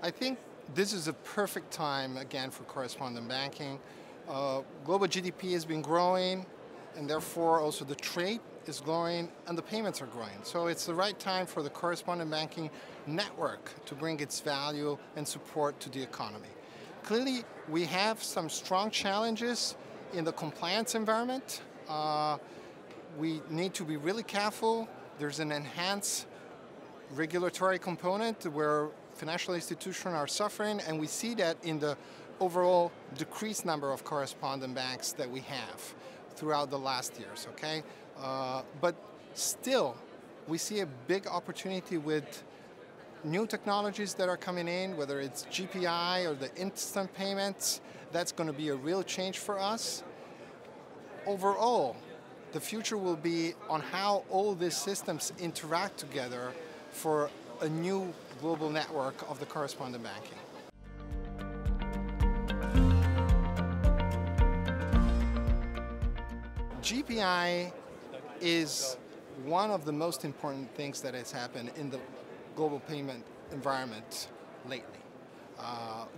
I think this is a perfect time, again, for correspondent banking. Global GDP has been growing, and therefore also the trade is growing, and the payments are growing. So it's the right time for the correspondent banking network to bring its value and support to the economy. Clearly, we have some strong challenges in the compliance environment. We need to be really careful. There's an enhanced regulatory component where financial institutions are suffering, and we see that in the overall decreased number of correspondent banks that we have throughout the last years, okay? But still, we see a big opportunity with new technologies that are coming in, whether it's GPI or the instant payments. That's going to be a real change for us. Overall, the future will be on how all these systems interact together for a new global network of the correspondent banking. GPI is one of the most important things that has happened in the global payment environment lately.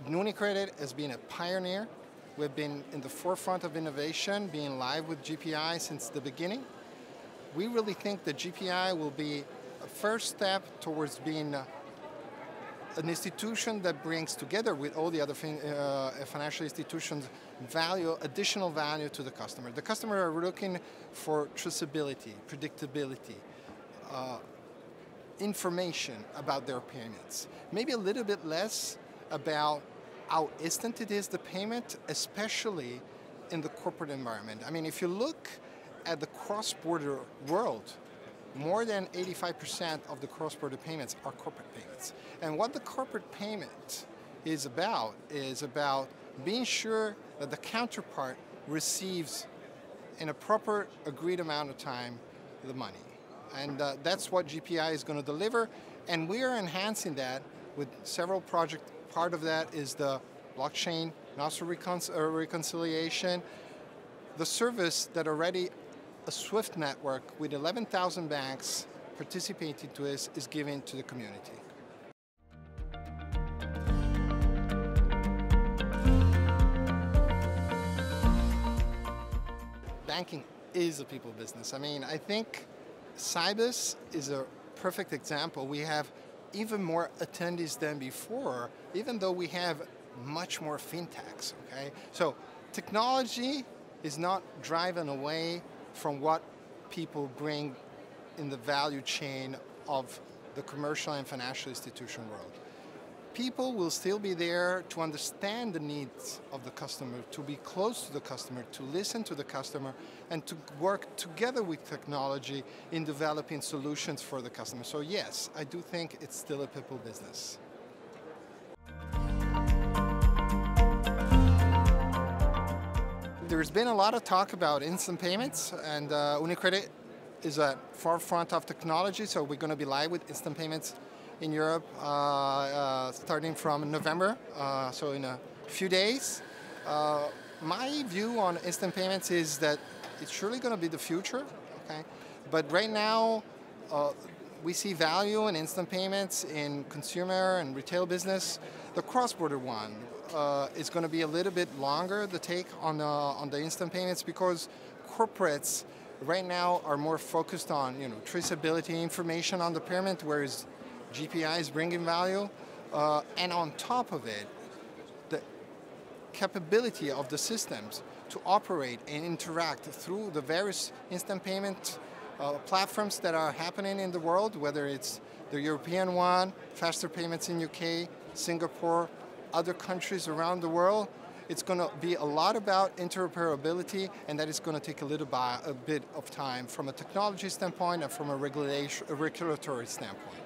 UniCredit has been a pioneer. We've been in the forefront of innovation, being live with GPI since the beginning. We really think that GPI will be a first step towards being an institution that brings together with all the other financial institutions additional value to the customer. The customer are looking for traceability, predictability, information about their payments. Maybe a little bit less about how instant it is, the payment, especially in the corporate environment. I mean, if you look at the cross-border world, more than 85% of the cross-border payments are corporate payments. And what the corporate payment is about being sure that the counterpart receives in a proper agreed amount of time the money. And that's what GPI is going to deliver. And we are enhancing that with several projects. Part of that is the blockchain, master reconciliation, the service that already a Swift network with 11,000 banks participating to this is given to the community. Banking is a people business. I mean, I think Sibos is a perfect example. We have even more attendees than before, even though we have much more fintechs, okay? So technology is not driving away from what people bring in the value chain of the commercial and financial institution world. People will still be there to understand the needs of the customer, to be close to the customer, to listen to the customer, and to work together with technology in developing solutions for the customer. So yes, I do think it's still a people business. There's been a lot of talk about instant payments, and UniCredit is at forefront of technology, so we're going to be live with instant payments in Europe starting from November, so in a few days. My view on instant payments is that it's surely going to be the future, okay? But right now, we see value in instant payments in consumer and retail business. The cross-border one is going to be a little bit longer, the take on the instant payments, because corporates right now are more focused on traceability information on the payment, whereas GPI is bringing value. And on top of it, the capability of the systems to operate and interact through the various instant payment platforms that are happening in the world, whether it's the European one, faster payments in UK, Singapore, other countries around the world. It's going to be a lot about interoperability, and that is going to take a bit of time from a technology standpoint and from a regulatory standpoint.